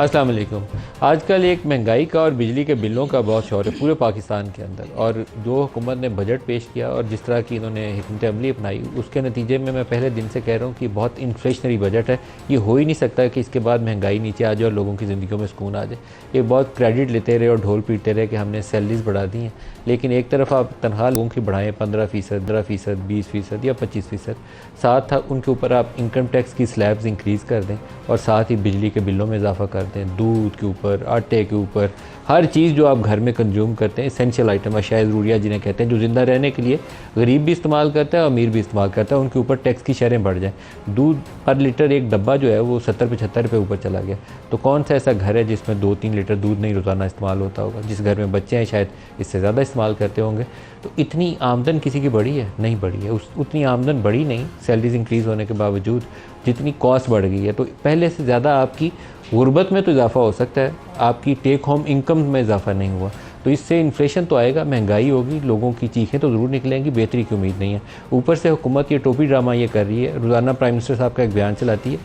अस्सलाम वालेकुम। आजकल एक महंगाई का और बिजली के बिलों का बहुत शोर है पूरे पाकिस्तान के अंदर, और जो हुकूमत ने बजट पेश किया और जिस तरह की इन्होंने हिकमत अमली अपनाई, उसके नतीजे में मैं पहले दिन से कह रहा हूँ कि बहुत इन्फ्लेशनरी बजट है। ये हो ही नहीं सकता कि इसके बाद महंगाई नीचे आ जाए और लोगों की ज़िंदगियों में सुकून आ जाए। ये बहुत क्रेडिट लेते रहे और ढोल पीटते रहे कि हमने सैलरीज बढ़ा दी हैं, लेकिन एक तरफ आप तनख्वाह लोगों की बढ़ाएँ 15%, 15%, 20% या 25%, साथ उनके ऊपर आप इनकम टैक्स की स्लैब्स इंक्रीज़ कर दें और साथ ही बिजली के बिलों में इजाफा कर दें, दूध के ऊपर, आटे के ऊपर, हर चीज़ जो आप घर में कंज्यूम करते हैं, एसेंशियल आइटम, अशाया ज़रूरिया जिन्हें कहते हैं, जो ज़िंदा रहने के लिए गरीब भी इस्तेमाल करता है और अमीर भी इस्तेमाल करता है, उनके ऊपर टैक्स की शरहें बढ़ जाएँ। दूध पर लीटर एक डब्बा जो है वो 70-75 रुपये ऊपर चला गया। तो कौन सा ऐसा घर है जिसमें 2-3 लीटर दूध नहीं रोज़ाना इस्तेमाल होता होगा? जिस घर में बच्चे हैं शायद इससे ज़्यादा इस्तेमाल करते होंगे। तो इतनी आमदन किसी की बढ़ी है? नहीं बढ़ी है। उतनी आमदन बढ़ी नहीं, सैलरीज इंक्रीज़ होने के बावजूद, जितनी कॉस्ट बढ़ गई है। तो पहले से ज़्यादा आपकी गुर्बत में तो इजाफा हो सकता है, आपकी टेक होम इनकम में इजाफा नहीं हुआ। तो इससे इन्फ्लेशन तो आएगा, महंगाई होगी, लोगों की चीखें तो ज़रूर निकलेंगी, बेहतरी की उम्मीद नहीं है। ऊपर से हुकूमत ये टोपी ड्रामा ये कर रही है, रोज़ाना प्राइम मिनिस्टर साहब का एक बयान चलाती है,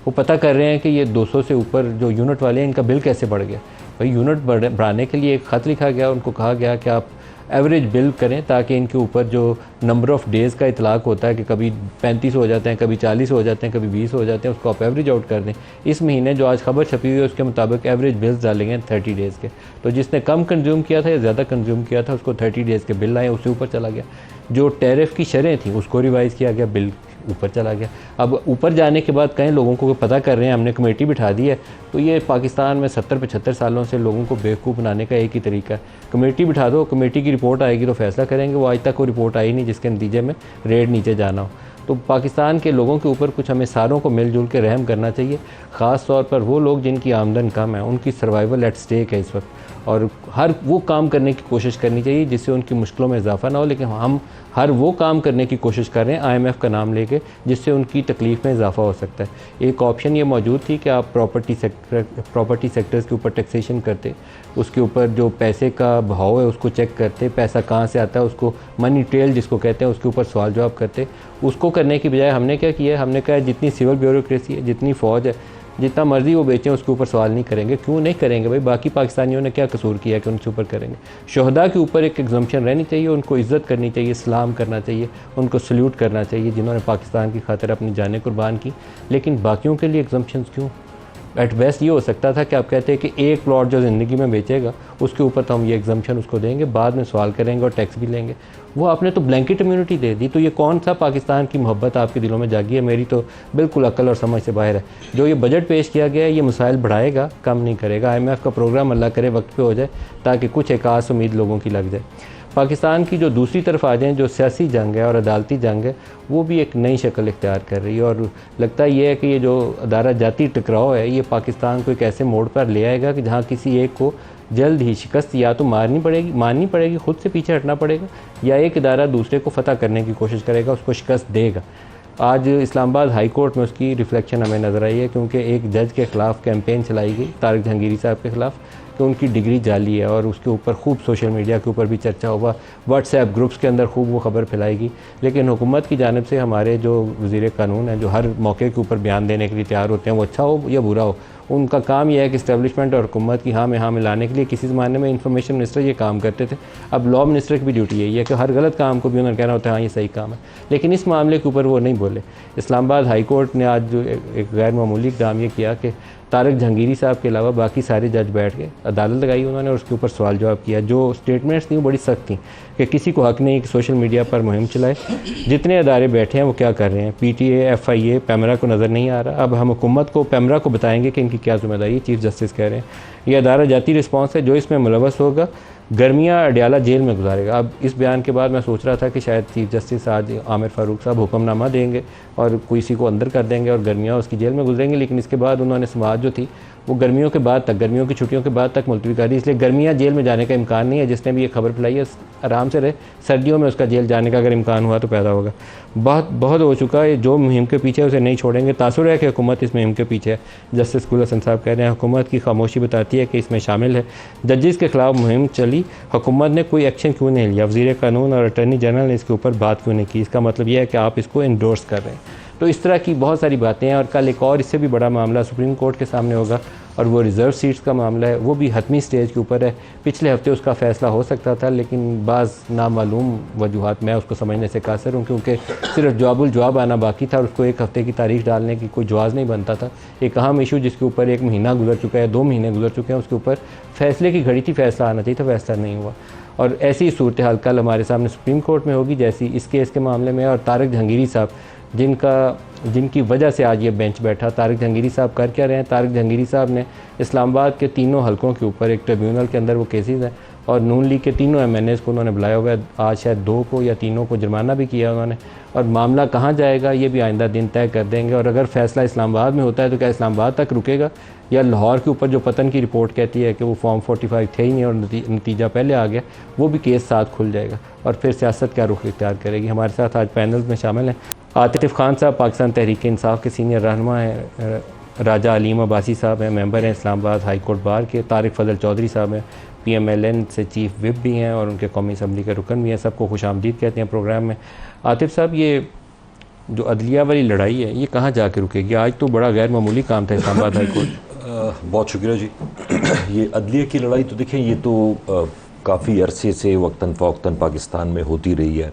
वो पता कर रहे हैं कि ये 200 से ऊपर जो यूनिट वाले हैं इनका बिल कैसे बढ़ गया। भाई यूनिट बढ़ाने के लिए एक ख़त लिखा गया, उनको कहा गया कि आप एवरेज बिल करें ताकि इनके ऊपर जो नंबर ऑफ़ डेज़ का इतलाक़ होता है कि कभी 35 हो जाते हैं, कभी 40 हो जाते हैं, कभी 20 हो जाते हैं, उसको आप एवरेज आउट कर दें। इस महीने जो आज खबर छपी हुई है उसके मुताबिक एवरेज बिल्स डालेंगे 30 डेज़ के। तो जिसने कम कंज्यूम किया था या ज़्यादा कंज्यूम किया था उसको 30 डेज़ के बिल आए, उससे ऊपर चला गया। जो टैरिफ की शरहें थी उसको रिवाइज़ किया गया, बिल ऊपर चला गया। अब ऊपर जाने के बाद कई लोगों को पता कर रहे हैं, हमने कमेटी बिठा दी है। तो ये पाकिस्तान में 70-75 सालों से लोगों को बेवकूफ़ बनाने का एक ही तरीका है, कमेटी बिठा दो, कमेटी की रिपोर्ट आएगी तो फैसला करेंगे। वो आज तक कोई रिपोर्ट आई नहीं जिसके नतीजे में रेट नीचे जाना हो। तो पाकिस्तान के लोगों के ऊपर कुछ हमें सारों को मिलजुल के रहम करना चाहिए, ख़ास तौर पर वो लोग जिनकी आमदन कम है, उनकी सर्वाइवल एट स्टेक है इस वक्त, और हर वो काम करने की कोशिश करनी चाहिए जिससे उनकी मुश्किलों में इजाफा ना हो। लेकिन हम हर वो काम करने की कोशिश कर रहे हैं IMF का नाम लेके जिससे उनकी तकलीफ़ में इजाफा हो सकता है। एक ऑप्शन ये मौजूद थी कि आप प्रॉपर्टी सेक्टर्स के ऊपर टैक्सेशन करते, उसके ऊपर जो पैसे का भाव है उसको चेक करते, पैसा कहाँ से आता है उसको मनी ट्रेल जिसको कहते हैं उसके ऊपर सवाल जवाब करते। उसको करने की बजाय हमने क्या किया है, हमने कहा जितनी सिविल ब्यूरोक्रेसी है, जितनी फ़ौज है, जितना मर्ज़ी वो बेचें उसके ऊपर सवाल नहीं करेंगे। क्यों नहीं करेंगे भाई? बाकी पाकिस्तानियों ने क्या कसूर किया है कि उनके ऊपर करेंगे? शहदा के ऊपर एक एग्जम्पशन रहनी चाहिए, उनको इज़्ज़त करनी चाहिए, सलाम करना चाहिए, उनको सल्यूट करना चाहिए जिन्होंने पाकिस्तान की खातिर अपनी जानें कुर्बान की। लेकिन बाकियों के लिए एग्जम्पशंस क्यों? एट बेस्ट ये हो सकता था कि आप कहते हैं कि एक प्लॉट जो ज़िंदगी में बेचेगा उसके ऊपर तो हम ये एग्जम्पशन उसको देंगे, बाद में सवाल करेंगे और टैक्स भी लेंगे। वो आपने तो ब्लैंकेट इम्यूनिटी दे दी। तो ये कौन सा पाकिस्तान की मोहब्बत आपके दिलों में जागी है? मेरी तो बिल्कुल अक्ल और समझ से बाहर है। जो ये बजट पेश किया गया है ये मसाइल बढ़ाएगा, कम नहीं करेगा। IMF का प्रोग्राम अल्लाह करे वक्त पे हो जाए ताकि कुछ एक आस उम्मीद लोगों की लग जाए। पाकिस्तान की जो दूसरी तरफ आ जाएँ, जो सियासी जंग है और अदालती जंग है, वो भी एक नई शक्ल इख्तियार कर रही है। और लगता ये है कि ये जो अदारा जाती टकराव है ये पाकिस्तान को एक ऐसे मोड़ पर ले आएगा कि जहाँ किसी एक को जल्द ही शिकस्त या तो माननी पड़ेगी, खुद से पीछे हटना पड़ेगा, या एक इदारा दूसरे को फ़तह करने की कोशिश करेगा, उसको शिकस्त देगा। आज इस्लामाबाद हाई कोर्ट में उसकी रिफ्लेक्शन हमें नज़र आई है, क्योंकि एक जज के ख़िलाफ़ कैंपेन चलाई गई, तारिक जहांगीरी साहब के ख़िलाफ़, कि उनकी डिग्री जाली है, और उसके ऊपर खूब सोशल मीडिया के ऊपर भी चर्चा होगा, व्हाट्सएप ग्रुप्स के अंदर खूब वो ख़बर फैलाएगी। लेकिन हुकूमत की जानिब से हमारे जो वज़ीर कानून हैं, जो हर मौके के ऊपर बयान देने के लिए तैयार होते हैं, वो अच्छा हो या बुरा हो, उनका काम यह है कि इस्टेब्लिशमेंट और हुकूमत की हाँ में हाँ मिलाने के लिए, किसी ज़माने में इंफॉर्मेशन मिनिस्टर ये काम करते थे, अब लॉ मिनिस्टर की भी ड्यूटी यही है कि हर गलत काम को भी उन्होंने कहना होता है हाँ ये सही काम है। लेकिन इस मामले के ऊपर वो नहीं बोले। इस्लामाबाद हाई कोर्ट ने आज जो एक गैर मामूली काम ये किया कि तारिक जहांगीरी साहब के अलावा बाकी सारे जज बैठ के अदालत लगाई उन्होंने, और उसके ऊपर सवाल जवाब किया। जो स्टेटमेंट्स थी वो बड़ी सख्त थी कि किसी को हक़ नहीं कि सोशल मीडिया पर मुहिम चलाए। जितने अदारे बैठे हैं वो क्या कर रहे हैं? PTA, FIA, पैमरा को नज़र नहीं आ रहा। अब हम हुकूमत को, पैमरा को बताएंगे कि इनकी क्या ज़िम्मेदारी है। चीफ जस्टिस कह रहे हैं ये अदारा जाती रिस्पॉन्स है, जो इसमें मुलव्वस होगा गर्मियाँ अडयाला जेल में गुजारेगा। अब इस बयान के बाद मैं सोच रहा था कि शायद चीफ जस्टिस आज आमिर फ़ारूक साहब हुक्मनामा देंगे और किसी को अंदर कर देंगे और गर्मियाँ उसकी जेल में गुजरेंगे। लेकिन इसके बाद उन्होंने समाज जो थी वो गर्मियों के बाद तक, गर्मियों की छुट्टियों के बाद तक मुलतवी कर दी, इसलिए गर्मियाँ जेल में जाने का इम्कान नहीं है। जिसने भी ये खबर फैलाई है आराम से रहे, सर्दियों में उसका जेल जाने का अगर इम्कान हुआ तो पैदा होगा। बहुत हो चुका है, जो मुहिम के पीछे उसे नहीं छोड़ेंगे। तासुर है कि हुकूमत इस मुहिम के पीछे है। जस्टिस गुल हसन साहब कह रहे हैं हुकूमत की खामोशी बताती है कि इसमें शामिल है। जजेस के खिलाफ मुहिम चली, हुकूमत ने कोई एक्शन क्यों नहीं लिया? वज़ीर कानून और अटॉर्नी जनरल ने इसके ऊपर बात क्यों नहीं की? इसका मतलब यह है कि आप इसको इंडोर्स कर रहे हैं। तो इस तरह की बहुत सारी बातें हैं। और कल एक और इससे भी बड़ा मामला सुप्रीम कोर्ट के सामने होगा, और वो रिज़र्व सीट्स का मामला है, वो भी हतमी स्टेज के ऊपर है। पिछले हफ्ते उसका फ़ैसला हो सकता था, लेकिन बाज़ नामालूम वजूहात, मैं उसको समझने से कासर हूँ, क्योंकि सिर्फ जवाब आना बाकी था और उसको एक हफ़्ते की तारीख डालने की कोई जवाज़ नहीं बनता था। एक अहम इशू जिसके ऊपर 1 महीना गुजर चुका है, 2 महीने गुजर चुके हैं, उसके ऊपर फ़ैसले की घड़ी थी, फ़ैसला आना चाहिए था, फ़ैसला नहीं हुआ। और ऐसी ही सूरत हाल कल हमारे सामने सुप्रीम कोर्ट में होगी जैसी इस केस के मामले में। और तारिक जहांगीरी साहब जिनकी वजह से आज ये बेंच बैठा, तारिक जहांगीरी साहब कर क्या रहे हैं? तारिक जहांगीरी साहब ने इस्लामाबाद के तीनों हलकों के ऊपर एक ट्रिब्यूनल के अंदर वो केसेस हैं, और नून लीग के तीनों MNAs को उन्होंने बुलाया हुआ है। आज शायद 2 को या 3 को जुर्माना भी किया उन्होंने, और मामला कहाँ जाएगा ये भी आइंदा दिन तय कर देंगे। और अगर फ़ैसला इस्लामाबाद में होता है तो क्या इस्लामाबाद तक रुकेगा, या लाहौर के ऊपर जो पतन की रिपोर्ट कहती है कि वो फॉर्म 45 थे ही नहीं और नतीजा पहले आ गया, वो भी केस साथ खुल जाएगा, और फिर सियासत क्या रुख इख्तियार करेगी। हमारे साथ आज पैनल में शामिल हैं आतिफ खान साहब, पाकिस्तान तहरीक इंसाफ के सीनियर रहनुमा हैं, राजा अलीम अब्बासी साहब हैं, मेंबर हैं इस्लामाबाद हाई कोर्ट बार के, तारिक फजल चौधरी साहब हैं, PMLN से चीफ विप भी हैं और उनके कौमी असम्बली के रुकन भी हैं। सबको खुशामदीद कहते हैं प्रोग्राम में। आतिफ साहब, ये जो अदलिया वाली लड़ाई है ये कहाँ जाके रुकेगी? आज तो बड़ा गैर मामूली काम था इस्लामाबाद हाई कोर्ट। बहुत शुक्रिया जी। ये अदलिया की लड़ाई तो देखें, ये तो काफ़ी अरसे से वक्तन फ़वक्तन पाकिस्तान में होती रही है।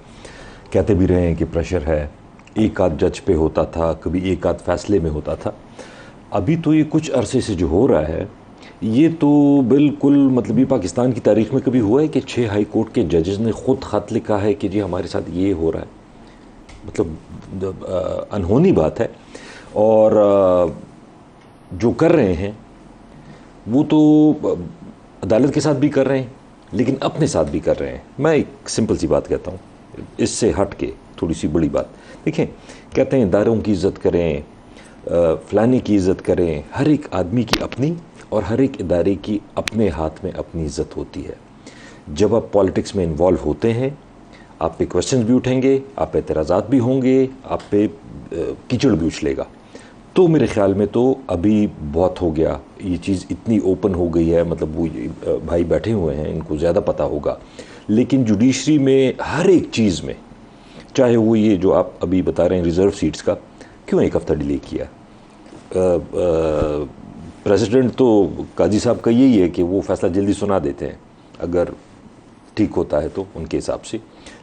कहते भी रहे हैं कि प्रेशर है, एक आध जज पे होता था, कभी एक आध फैसले में होता था। अभी तो ये कुछ अरसे से जो हो रहा है ये तो बिल्कुल, मतलब ये पाकिस्तान की तारीख में कभी हुआ है कि 6 हाई कोर्ट के जजेस ने ख़ुद ख़त लिखा है कि जी हमारे साथ ये हो रहा है? मतलब अनहोनी बात है। और जो कर रहे हैं वो तो अदालत के साथ भी कर रहे हैं, लेकिन अपने साथ भी कर रहे हैं। मैं एक सिंपल सी बात कहता हूँ, इससे हट के थोड़ी सी बड़ी बात देखें। कहते हैं इदारों की इज़्ज़त करें, फ़लानी की इज़्ज़त करें। हर एक आदमी की अपनी और हर एक इदारे की अपने हाथ में अपनी इज़्ज़त होती है। जब आप पॉलिटिक्स में इन्वॉल्व होते हैं, आप पे क्वेश्चन भी उठेंगे, आप पे एतराज़ात भी होंगे, आप पे कीचड़ भी उछलेगा। तो मेरे ख़्याल में तो अभी बहुत हो गया, ये चीज़ इतनी ओपन हो गई है। मतलब वो भाई बैठे हुए हैं, इनको ज़्यादा पता होगा, लेकिन जुडिशरी में हर एक चीज़ में, चाहे वो ये जो आप अभी बता रहे हैं रिज़र्व सीट्स का, क्यों 1 हफ़्ता डिले किया? प्रेसिडेंट तो काजी साहब का यही है कि वो फ़ैसला जल्दी सुना देते हैं अगर ठीक होता है तो उनके हिसाब से,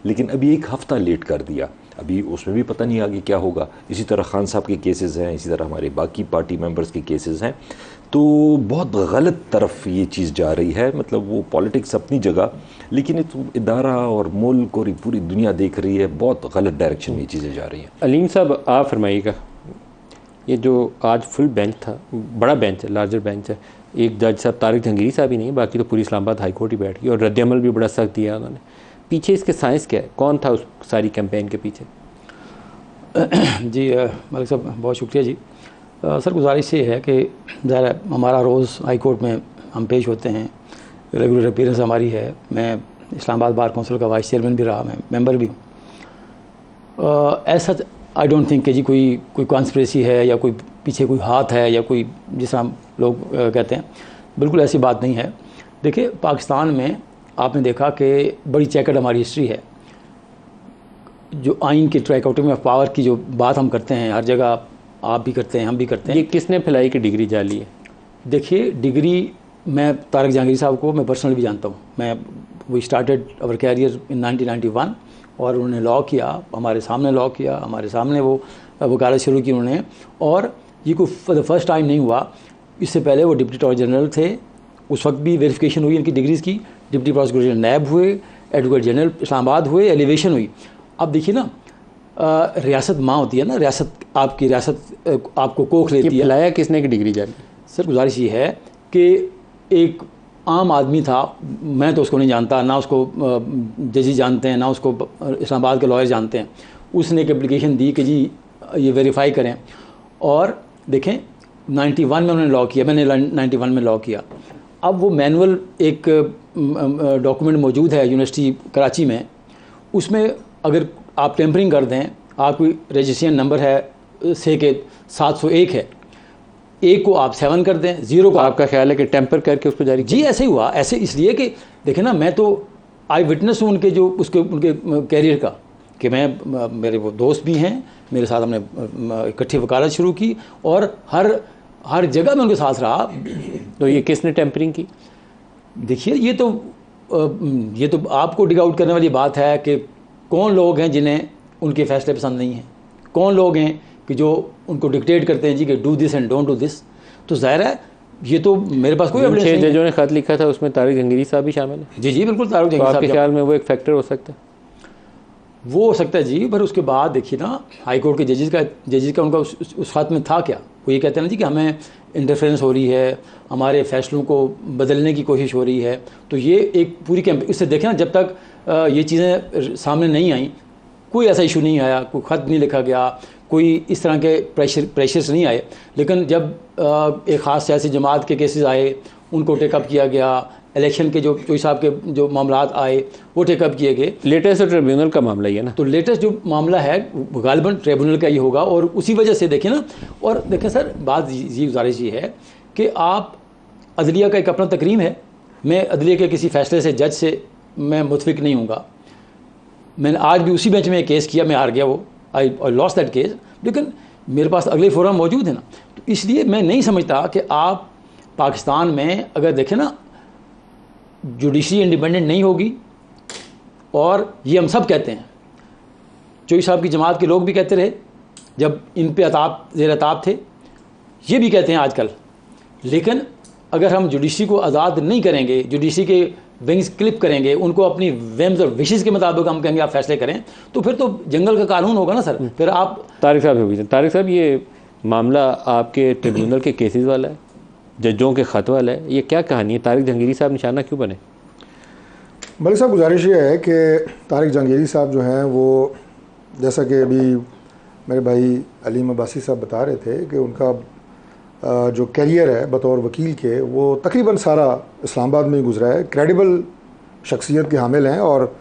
लेकिन अभी 1 हफ़्ता लेट कर दिया। अभी उसमें भी पता नहीं आगे क्या होगा। इसी तरह खान साहब के केसेस हैं, इसी तरह हमारे बाकी पार्टी मेंबर्स के केसेस हैं। तो बहुत गलत तरफ ये चीज़ जा रही है। मतलब वो पॉलिटिक्स अपनी जगह, लेकिन इदारा और मुल्क और पूरी दुनिया देख रही है, बहुत गलत डायरेक्शन में ये चीज़ें जा रही हैं। अलीम साहब, आप फरमाइएगा। ये जो आज फुल बेंच था, बड़ा बेंच है, लार्जर बेंच है, एक जज साहब तारिक जहांगीरी साहब ही नहीं, बाकी तो पूरी इस्लामाबाद हाई कोर्ट ही बैठ गई, और रद्द-ए-अमल भी बड़ा सख्त दिया उन्होंने। पीछे इसके साइंस क्या है? कौन था उस सारी कैंपेन के पीछे? जी मलिक साहब, बहुत शुक्रिया जी। सर, गुजारिश ये है कि ज़रा हमारा रोज़ हाई कोर्ट में हम पेश होते हैं, रेगुलर अपीयरेंस हमारी है। मैं इस्लामाबाद बार काउंसिल का वाइस चेयरमैन भी रहा, मैं मेंबर भी हूँ। ऐसा आई डोंट थिंक कि जी कोई कॉन्स्पिरेसी है या कोई पीछे कोई हाथ है या कोई, जिस तरह लोग कहते हैं, बिल्कुल ऐसी बात नहीं है। देखिए, पाकिस्तान में आपने देखा कि बड़ी चेकर्ड हमारी हिस्ट्री है। जो आइन के ट्राइकोटोमी ऑफ पावर की जो बात हम करते हैं, हर जगह आप भी करते हैं, हम भी करते हैं। ये किसने फैलाई कि डिग्री जाली है? देखिए, डिग्री, मैं तारिक जहांगीरी साहब को मैं पर्सनली भी जानता हूँ। We started our career in 1991 और उन्होंने लॉ किया, हमारे सामने लॉ किया, हमारे सामने वो वकालत शुरू की उन्होंने। और ये कोई फॉर द फर्स्ट टाइम नहीं हुआ। इससे पहले वो डिप्टी अटॉर्नी जनरल थे, उस वक्त भी वेरिफिकेशन हुई इनकी डिग्रीज़ की। डिप्टी प्रोसिक्यूटर नैब हुए, एडवोकेट जनरल इस्लामाबाद हुए, एलिवेशन हुई। अब देखिए ना, रियासत माँ होती है ना, रियासत आपकी रियासत आपको कोख लेती है। फैलाया किसने की डिग्री जाली? सर, गुजारिश ये है कि एक आम आदमी था, मैं तो उसको नहीं जानता, ना उसको जजेस जानते हैं, ना उसको इस्लामाबाद के लॉयर जानते हैं। उसने एक एप्लीकेशन दी कि जी ये वेरीफाई करें, और देखें 91 में उन्होंने लॉ किया, मैंने 91 में लॉ किया। अब वो मैनुअल एक डॉक्यूमेंट मौजूद है यूनिवर्सिटी कराची में, उसमें अगर आप टेम्परिंग कर दें, आपकी रजिस्ट्रेशन नंबर है से के 701 है, एक को आप 7 कर दें, 0 को आपका ख्याल है कि टेम्पर करके उसको जारी? जी, ऐसे ही हुआ। ऐसे इसलिए कि देखें ना, मैं तो आई विटनेस हूँ उनके कैरियर का, कि मैं मेरे वो दोस्त भी हैं, मेरे साथ हमने इकट्ठी वकालत शुरू की और हर जगह में उनके साथ रहा। तो ये किसने टेम्परिंग की? देखिए ये तो आपको डिग आउट करने वाली बात है कि कौन लोग हैं जिन्हें उनके फैसले पसंद नहीं हैं, कौन लोग हैं कि जो उनको डिक्टेट करते हैं जी कि do this and don't do this. तो जाहिर है ये तो मेरे पास कोई एविडेंस 6 नहीं है। जजों ने खत लिखा था उसमें तारिक जहांगीरी साहब भी शामिल है। जी बिल्कुल, तारिक तो जहांगीर आपके साहब ख्याल में वो एक फैक्टर हो सकता है? वो हो सकता है जी, पर उसके बाद देखिए ना हाई कोर्ट के जजेस का उनका उस खत में था क्या? वो ये कहते हैं ना जी कि हमें इंटरफेरेंस हो रही है, हमारे फैसलों को बदलने की कोशिश हो रही है। तो ये एक पूरी कैंप, इससे देखें ना, जब तक ये चीज़ें सामने नहीं आई कोई ऐसा इशू नहीं आया, कोई ख़त नहीं लिखा गया, कोई इस तरह के प्रेशर्स नहीं आए। लेकिन जब एक ख़ास सियासी जमात के केसेस आए उनको टेकअप किया गया, इलेक्शन के जो चोई साहब के जो मामलात आए वो टेकअप किए गए। लेटेस्ट ट्रिब्यूनल का मामला ही है ना? तो लेटेस्ट जो मामला है गालिबन ट्रिब्यूनल का ही होगा और उसी वजह से देखें ना। और देखें सर, बात ये गुजारिश ये है कि आप अदलिया का एक अपना तकरीम है, मैं अदलिया के किसी फैसले से, जज से मैं मुतफिक नहीं हूँगा। मैंने आज भी उसी बेंच में एक केस किया, मैं हार गया वो, आई लॉस्ट दैट केस, लेकिन मेरे पास अगले फोरम मौजूद है ना। तो इसलिए मैं नहीं समझता कि आप पाकिस्तान में अगर देखें ना जुडिशरी इंडिपेंडेंट नहीं होगी, और ये हम सब कहते हैं, चोई साहब की जमात के लोग भी कहते रहे जब इन पे ज़ेर अताब थे, ये भी कहते हैं आजकल। लेकिन अगर हम जुडिशरी को आज़ाद नहीं करेंगे, जुडिशरी के विंग्स क्लिप करेंगे, उनको अपनी वेम्स और विशेज़ के मुताबिक हम कहेंगे आप फैसले करें, तो फिर तो जंगल का कानून होगा ना सर। फिर आप तारिक साहब, तारिक साहब, ये मामला आपके ट्रिब्यूनल के केसेस वाला है, जजों के ख़त वाला है, ये क्या कहानी है? तारिक जहांगीरी साहब निशाना क्यों बने? मलिक साहब, गुजारिश ये है कि तारिक जहांगीरी साहब जो हैं वो, जैसा कि अभी मेरे भाई अलीम अब्बासी साहब बता रहे थे कि उनका जो कैरियर है बतौर वकील के, वो तकरीबन सारा इस्लामाबाद में ही गुजरा है। क्रेडिबल शख्सियत के हामिल हैं और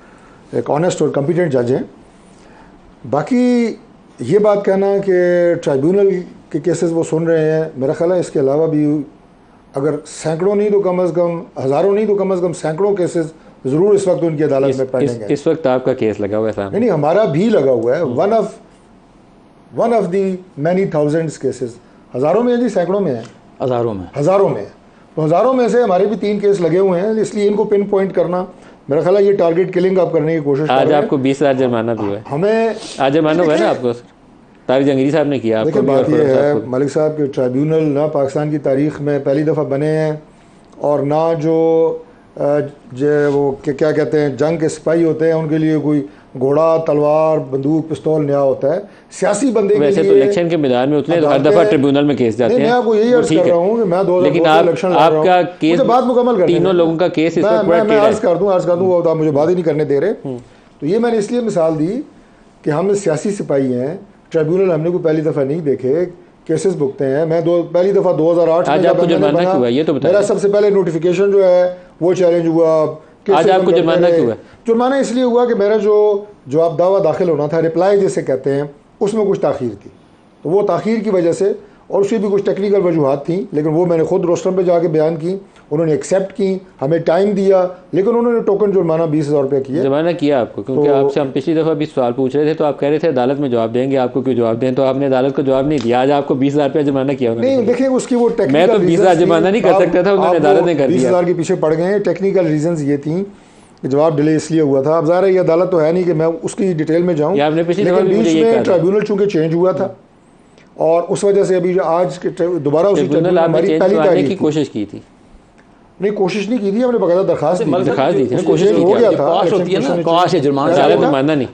एक ऑनेस्ट और कम्पिटेंट जज हैं। बाकी ये बात कहना कि ट्राइब्यूनल के केसेस वो सुन रहे हैं, मेरा ख्याल है इसके अलावा भी अगर सैकड़ों नहीं तो कम अज़ कम, हज़ारों नहीं तो कम अज़ कम सैकड़ों केसेस ज़रूर इस वक्त उनकी अदालत में पेंडिंग है। इस वक्त आपका केस लगा हुआ है सामने? नहीं, हमारा भी लगा हुआ है। One of the many thousands cases, हज़ारों में है जी, सैकड़ों में है, हज़ारों में है। तो हज़ारों में से हमारे भी 3 केस लगे हुए हैं, इसलिए इनको पिन पॉइंट करना, मेरा ख्याल है ये टारगेट किलिंग आप करने की कोशिश कर रहे हैं। आज आपको 20,000 जुर्माना भी हुआ है। हमें आज जुर्माना हुआ है ना आपको? तारिक जहांगीरी साहब ने किया। देखिए, बात ये है मलिक साहब के ट्राइब्यूनल ना पाकिस्तान की तारीख में पहली दफ़ा बने हैं, और ना जो वो क्या कहते हैं जंग के सिपाही होते हैं उनके लिए कोई घोड़ा, तलवार, बंदूक, पिस्तौल नया होता है। सियासी बंदे के लिए तो इलेक्शन के मैदान में उतने हर दफ़ा ट्रिब्यूनल में केस जाते हैं। मैं आपको यही अर्ज कर रहा हूँ कि मैं 2002 लेकिन इलेक्शन आपका केस बात मुकम्मल कर, तीनों लोगों का केस इस वक्त मैं अर्ज कर दूँ वो आप मुझे बात ही नहीं करने दे रहे। तो ये मैंने इसलिए मिसाल दी कि हम सियासी सिपाही हैं, ट्रिब्यूनल हमने कोई पहली दफ़ा नहीं देखे, केसेस भुगते हैं। मैं पहली दफ़ा 2008 में मेरा सबसे पहले नोटिफिकेशन जो है वो चैलेंज हुआ। आज आपको जुर्माना क्यों हुआ? जुर्माना इसलिए हुआ कि मेरा जो जवाब दावा दाखिल होना था, रिप्लाई जिसे कहते हैं, उसमें कुछ ताख़ीर थी। तो वो ताख़ीर की वजह से, और उसकी भी कुछ टेक्निकल वजूहात थी, लेकिन वो मैंने खुद रोस्टर पे जाके बयान की, उन्होंने एक्सेप्ट की, हमें टाइम दिया, लेकिन उन्होंने टोकन जुर्माना 20,000 रुपये किया। जुर्माना किया आपको? क्योंकि आपसे हम पिछली दफ़ा भी सवाल पूछ रहे थे तो आप कह रहे थे अदालत में जवाब देंगे, आपको क्यों जवाब दें? तो आपने अदालत को जवाब नहीं दिया। आज आपको 20,000 रुपये जुर्माना किया उन्होंने। नहीं, देखिए उसकी वो टेक्निकल, मैं तो 20,000 जुर्माना नहीं कर सकता था, उन्होंने अदालत ने कर दिया। 20,000 के पीछे पड़ गए। टेक्निकल रीजंस ये थी कि जवाब डिले इसलिए हुआ था। अब ज़ाहिर है ये अदालत तो है नहीं कि मैं उसकी डिटेल में जाऊँ, लेकिन बीच में ट्राइब्यूनल चूँकि चेंज हुआ था और उस वजह से अभी आज के दोबारा उसी ट्रिब्यूनल हमारी पहली तारीख की कोशिश की थी। नहीं, कोशिश नहीं की थी, हमने बकायदा दरखास्त दी थी, कोशिश हो गया था।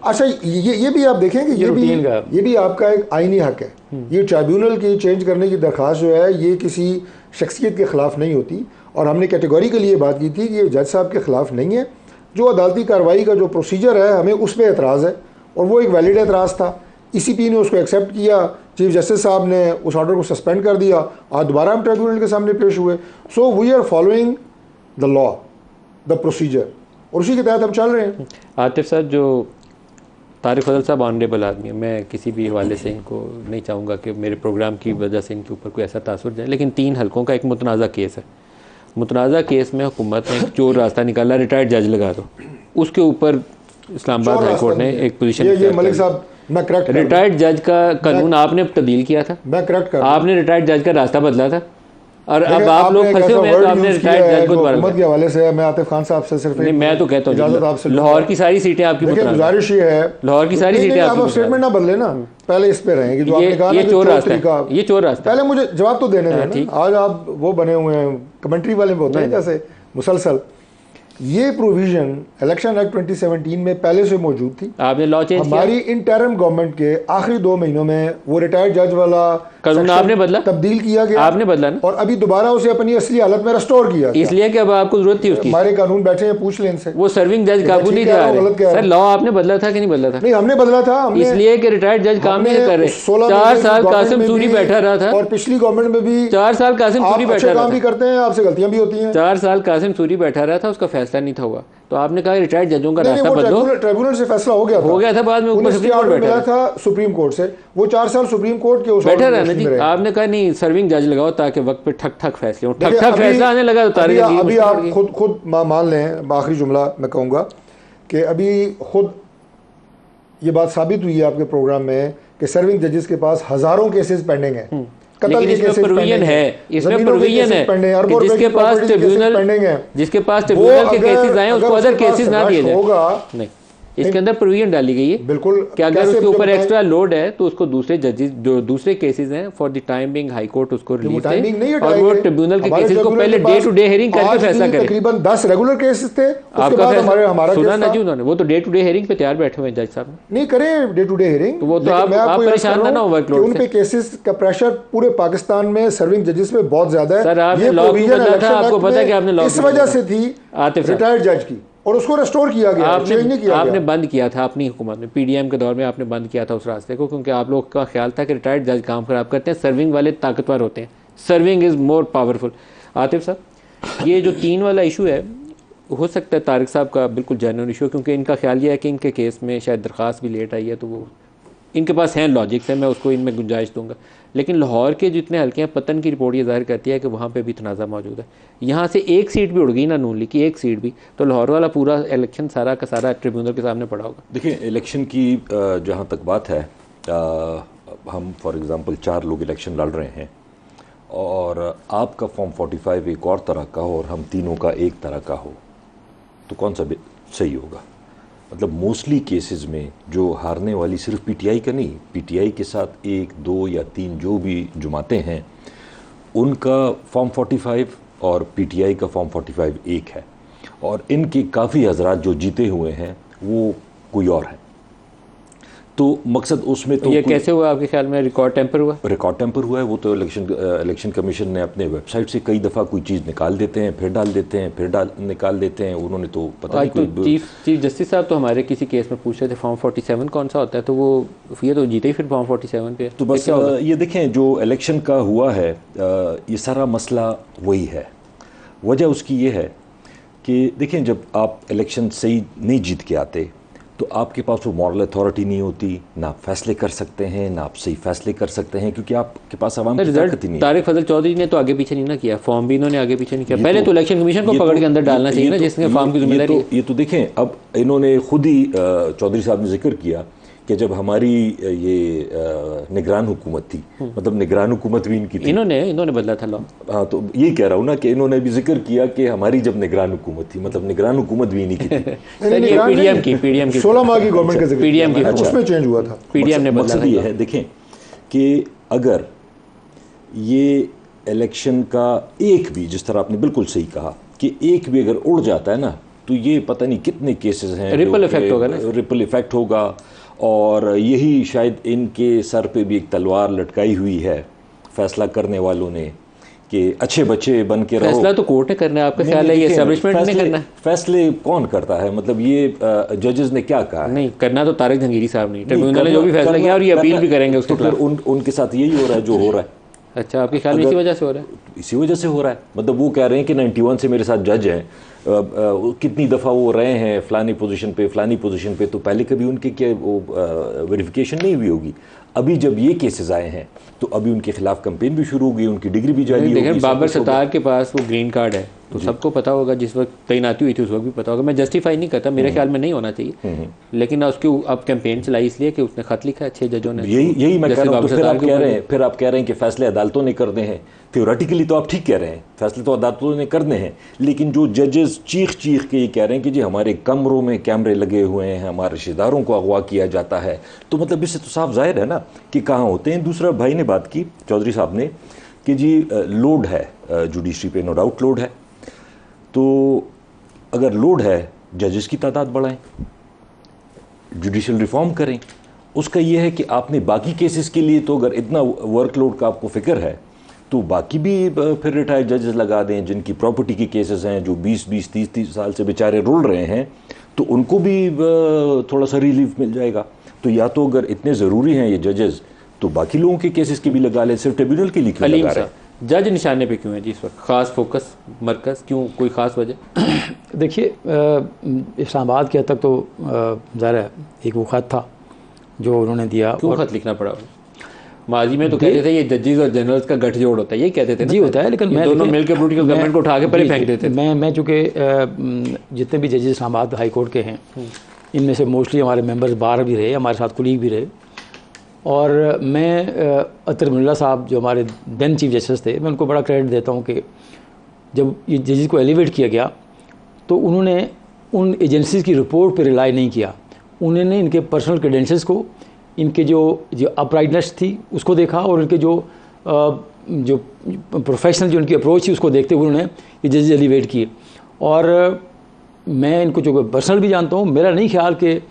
अच्छा, ये भी आप देखें कि ये भी आपका एक आईनी हक है। ये ट्राइब्यूनल की चेंज करने की दरखास्त जो है ये किसी शख्सियत के ख़िलाफ़ नहीं होती, और हमने कैटेगरी के लिए बात की थी कि ये जज साहब के ख़िलाफ़ नहीं है। जो अदालती कार्रवाई का जो प्रोसीजर है हमें उस पर एतराज़ है, और वो एक वैलिड एतराज़ था। ECP ने उसको एक्सेप्ट किया, चीफ जस्टिस साहब ने उस ऑर्डर को सस्पेंड कर दिया, और दोबारा हम ट्रिब्यूनल के सामने पेश हुए। So we are following the law, the procedure, और उसी के तहत हम चल रहे हैं। आतिफ साहब, जो तारिक फजल साहब ऑनरेबल आदमी है, मैं किसी भी हवाले से इनको नहीं चाहूँगा कि मेरे प्रोग्राम की वजह से इनके ऊपर कोई ऐसा तासुर जाए, लेकिन 3 हलकों का एक मुतनाज़ा केस है। मुतनाज़ा केस में हुकूमत ने एक चोर रास्ता निकाला, रिटायर्ड जज लगा दो, उसके ऊपर इस्लामाबाद हाई कोर्ट ने एक पोजीशन ये मलिक साहब, मैं करेक्ट रिटायर्ड जज का कानून आपने तब्दील किया था, मैं करेक्ट कर आपने रिटायर्ड जज का रास्ता बदला था, और अब देखिए, आप लोग आपने एक फंसे ऐसा हुए हैं, तो word आपने use रिटायर्ड किया है जज को जो दोबारा हुकूमत के हवाले से मैं आतिफ खान साहब से सिर्फ नहीं, मैं तो कहता इजाजत हूँ आपसे लाहौर की सारी सीटें आपकी देखिए, मुतराद हैं। गुजारिश ये है, लाहौर की सारी नहीं, सीटें नहीं, आपकी आप स्टेटमेंट मुतराद ना बदले ना, पहले इस पे रहें कि जो आपने कहा हैं। ना ये कि चोर चोर रास्ता तरीका, है, ये चोर रास्ता है। पहले मुझे जवाब तो देने दें ठीक। ना। आज आप वो बने हुए हैं कमेंट्री वाले में होते हैं जैसे मुसलसल। ये प्रोविजन इलेक्शन एक्ट 2017 में पहले से मौजूद थी। आपने लॉ चेंज किया, हमारी इंटरिम गवर्नमेंट के आखिरी 2 महीनों में वो रिटायर्ड जज वाला कानून section आपने बदला, तब्दील किया गया, आपने बदला ना, और अभी दोबारा उसे अपनी असली हालत में रेस्टोर किया गया। इसलिए कि अब आपको जरूरत थी उसकी। हमारे कानून बैठे हैं, पूछ लें इनसे। वो सर्विंग जज मैं काबू ठीक नहीं कह थे रहा आ हूं, गलत कह रहे। रहा सर हूं। लॉ आपने बदला था कि नहीं बदला था? नहीं, हमने बदला था, हमने इसलिए कि रिटायर्ड जज काम नहीं कर रहे। 4 साल कासिम सूरी बैठा रहा था, और पिछली गवर्नमेंट में भी 4 साल कासिम सूरी आप बैठा अच्छे रहा काम भी था, करते हैं, आपसे गलतियां भी होती हैं। 4 साल कासिम सूरी बैठा रहा था, उसका फैसला नहीं था हुआ, तो आपने कहा रिटायर्ड जजों का नहीं, रास्ता वो बदलो। ट्रिब्यूनल से फैसला हो गया था बाद में ऊपर उन्हें सुप्रीम कोर्ट ऑर्डर बैठा मिला था सुप्रीम कोर्ट से। वो 4 साल सुप्रीम कोर्ट के उस बैठा ऑर्डर रहा ना में जी। रहे। आपने कहा नहीं सर्विंग जज लगाओ ताकि वक्त पे ठक ठक फैसले हो, ठक देखिए, ठक फैसला आने लगा तो तारीख अभी आप खुद मान लें, आखिरी जुमला मैं कहूँगा कि अभी खुद ये बात साबित हुई है आपके प्रोग्राम में कि सर्विंग जजेस के पास हज़ारों केसेस पेंडिंग हैं। कत्ल लेकिन के इसमें केसेस प्रोविजन पेंडिंग है, हैं, इसमें ज़मीनों के प्रोविजन केसेस पेंडिंग हैं, है अरबों कि रुपए जिसके की पास प्रॉपर्टी के केसेस पेंडिंग हैं। जिसके पास वो ट्रिब्यूनल के अगर- केसेस आए उसको अगर अदर उसके पास केसेस ना दिए जाए। होगा, नहीं, इसके अंदर प्रोविजन डाली गई है बिल्कुल कि अगर कैसे उसके ऊपर बताएं? एक्स्ट्रा लोड है तो उसको दूसरे जजेस जो दूसरे केसेस हैं for the time being high court उसको रिलीज टाइमिंग नहीं दे, और हटाएंगे। वो ट्रिब्यूनल के हमारे केसेस को ट्रिब्यूनल पहले के डे पास टू डे हेयरिंग करके आज फैसला भी करें। तकरीबन 10 रेगुलर केसेस थे, उसके आपका बाद फैसला हमारा सुना केस ना था। जी उन्होंने, वो तो डे टू डे हेयरिंग पे तैयार बैठे हुए हैं जज साहब। नहीं करें डे टू डे हियरिंग, तो वो तो लेकिन आप मैं आपको याद परेशान कर रहा ना हूं हो workload कि उन से। पे केसेस का प्रेशर पूरे पाकिस्तान में सर्विंग जजेस पे बहुत ज्यादा है। सर, आपने ये law क्यों provision बदला था? election आपको act पता है में कि आपने law इस क्यों वजह बदला से थी आतिफ साहब। रिटायर्ड जज की, और उसको रेस्टोर किया गया, चेंज नहीं किया आपने गया। बंद किया था अपनी हुकूमत में, पीडीएम के दौर में आपने बंद किया था उस रास्ते को, क्योंकि आप लोग का ख्याल था कि रिटायर्ड जज काम खराब करते हैं, सर्विंग वाले ताकतवर होते हैं, serving is more powerful. Atif साहब, ये जो 3 वाला इशू है, हो सकता है तारिक साहब का बिल्कुल जेन्युइन इशू है, क्योंकि इनका ख्याल ये है कि इनके केस में शायद दरख्वास्त भी लेट आई है, तो वो इनके पास हैं लॉजिक्स है, मैं उसको इनमें गुंजाइश दूंगा। लेकिन लाहौर के जितने हल्के हैं, पतन की रिपोर्ट ये जाहिर करती है कि वहाँ पे भी तनाज़ा मौजूद है। यहाँ से एक सीट भी उड़ गई ना नून लीग की, एक सीट भी, तो लाहौर वाला पूरा इलेक्शन सारा का सारा ट्रिब्यूनल के सामने पड़ा होगा। देखिए, इलेक्शन की जहाँ तक बात है, हम फॉर एग्ज़ाम्पल 4 लोग इलेक्शन लड़ रहे हैं और आपका फॉर्म 45 एक और तरह का हो और हम तीनों का एक तरह का हो, तो कौन सा सही होगा? मतलब मोस्टली केसेस में जो हारने वाली सिर्फ पीटीआई का नहीं, पीटीआई के साथ 1, 2 या 3 जो भी जमातें हैं, उनका फॉर्म 45 और पीटीआई का फॉर्म 45 एक है, और इनके काफ़ी हजरात जो जीते हुए हैं वो कोई और हैं। तो मकसद उसमें तो ये कैसे हुआ आपके ख्याल में? रिकॉर्ड टेम्पर हुआ? रिकॉर्ड टेम्पर हुआ है। वो तो इलेक्शन कमीशन ने अपने वेबसाइट से कई दफ़ा कोई चीज़ निकाल देते हैं, फिर डाल देते हैं, फिर निकाल देते हैं। उन्होंने तो पता नहीं तो चीफ जस्टिस साहब तो हमारे किसी केस में पूछ रहे थे फॉर्म 47 कौन सा होता है, तो वो ये तो जीते ही फिर फॉर्म 47 पे। तो बस ये देखें, जो इलेक्शन का हुआ है, ये सारा मसला वही है। वजह उसकी ये है कि देखें, जब आप इलेक्शन सही नहीं जीत के आते तो आपके पास वो मॉरल अथॉरिटी नहीं होती, ना आप फैसले कर सकते हैं, ना आप सही फैसले कर सकते हैं, क्योंकि आपके पास आवाम की ताकत ही नहीं है। तारिक फजल चौधरी ने तो आगे पीछे नहीं ना किया, फॉर्म भी इन्होंने आगे पीछे नहीं किया। पहले तो इलेक्शन कमीशन को पकड़ के अंदर डालना चाहिए ना, जिसने फॉर्म की जिम्मेदारी। ये तो देखें, अब इन्होंने खुद ही चौधरी साहब ने जिक्र किया कि जब हमारी ये निगरान हुकूमत थी, मतलब निगरान हुकूमत भी इनकी थी, इन्होंने बदला था लॉ। हाँ, तो ये कह रहा हूँ ना कि इन्होंने भी जिक्र किया कि हमारी जब निगरान हुकूमत थी, मतलब निगरान हुकूमत भी इन्हीं की थी। पीडीएम की 16 माह की गवर्नमेंट का जिक्र पीडीएम की, उसमें चेंज हुआ था। पीडीएम ने बदला मकसद ये है, देखें कि अगर ये इलेक्शन का एक भी, जिस तरह आपने बिल्कुल सही कहा कि एक भी अगर उड़ जाता है ना, तो ये पता नहीं कितने केसेस हैं, रिपल इफेक्ट होगा ना, रिपल इफेक्ट होगा। और यही शायद इनके सर पे भी एक तलवार लटकाई हुई है फैसला करने वालों ने कि अच्छे बच्चे बन के रहो। फैसला तो कोर्ट ने करना है, आपका ख्याल है ये एस्टैब्लिशमेंट ने करना है? फैसले कौन करता है? मतलब ये जजेस ने क्या कहा? नहीं करना तो तारिक जहांगीरी साहब नहीं, ट्रिब्यूनल ने जो भी फैसला किया, और ये अपील भी करेंगे उसके खिलाफ। उनके साथ यही हो रहा है जो हो रहा है। अच्छा, आपके ख्याल में इसी वजह से हो रहा है? इसी वजह से हो रहा है। मतलब वो कह रहे हैं कि 91 से मेरे साथ जज हैं, कितनी दफ़ा वो रहे हैं फलानी पोजीशन पे, तो पहले कभी उनके क्या वो वेरिफिकेशन नहीं हुई होगी। अभी जब ये केसेस आए हैं तो अभी उनके खिलाफ कैंपेन भी शुरू हो गई, उनकी डिग्री भी जारी हो गई। बाबर सत्तार के पास वो ग्रीन कार्ड है, तो सबको पता होगा, जिस वक्त तैनाती हुई थी उस वक्त भी पता होगा। मैं जस्टिफाई नहीं करता, मेरे ख्याल में नहीं होना चाहिए, लेकिन उसकी अब कैंपेन चलाई इसलिए कि उसने खत लिखा है 6 जजों ने। यही मैं कह रहा हूँ। तो फिर आप कह रहे हैं कि फैसले अदालतों ने करने हैं। थ्योरेटिकली तो आप ठीक कह रहे हैं, फैसले तो अदालतों ने करने हैं, लेकिन जो जजेस चीख के ये कह रहे हैं कि जी हमारे कमरों में कैमरे लगे हुए हैं, हमारे रिश्तेदारों को अगवा किया जाता है, तो मतलब इससे तो साफ जाहिर है ना कि कहाँ होते हैं। दूसरा भाई ने बात की, चौधरी साहब ने, कि जी लोड है जुडिशरी पे, नो डाउट लोड है। तो अगर लोड है, जजेस की तादाद बढ़ाएं, जुडिशल रिफॉर्म करें। उसका यह है कि आपने बाकी केसेस के लिए तो अगर इतना वर्कलोड का आपको फिक्र है तो बाकी भी फिर रिटायर्ड जजेस लगा दें जिनकी प्रॉपर्टी के केसेस हैं, जो 20-20, 30-30 साल से बेचारे रुल रहे हैं, तो उनको भी थोड़ा सा रिलीफ मिल जाएगा। तो या तो अगर इतने ज़रूरी हैं ये जजेस तो बाकी लोगों के केसेस के भी लगा लें, सिर्फ ट्रिब्यूनल के लिए क्यों लगा रहे हैं? जज निशाने पे क्यों है जी इस वक्त? खास फोकस मरकज़ क्यों, कोई ख़ास वजह? देखिए, इस्लामाबाद के हद तक तो ज़ाहिर है एक वो ख़त था जो उन्होंने दिया। क्यों खत लिखना पड़ा? माजी में तो कहते थे ये जजेस और जनरल्स का गठजोड़ होता है, यही कहते थे जी होता है, लेकिन दोनों मिलकर पॉलिटिकल गवर्नमेंट को उठा के परे फेंक देते थे। मैं चूँकि जितने भी जजेस इस्लामाबाद हाई कोर्ट के हैं इनमें से मोस्टली हमारे मेंबर्स बाहर भी रहे, हमारे साथ कुलीग भी रहे, और मैं अतर मुल्ला साहब जो हमारे देन चीफ जस्टिस थे, मैं उनको बड़ा क्रेडिट देता हूँ कि जब ये जजेस को एलिवेट किया गया तो उन्होंने उन एजेंसीज़ की रिपोर्ट पर रिलाई नहीं किया। उन्होंने इनके पर्सनल क्रेडेंशियल्स को, इनके जो अपराइटनेस थी उसको देखा, और इनके जो प्रोफेशनल जो इनकी अप्रोच थी उसको देखते हुए उन्होंने ये जजेस एलिवेट किए। और मैं इनको जो पर्सनल भी जानता हूँ, मेरा नहीं ख्याल कि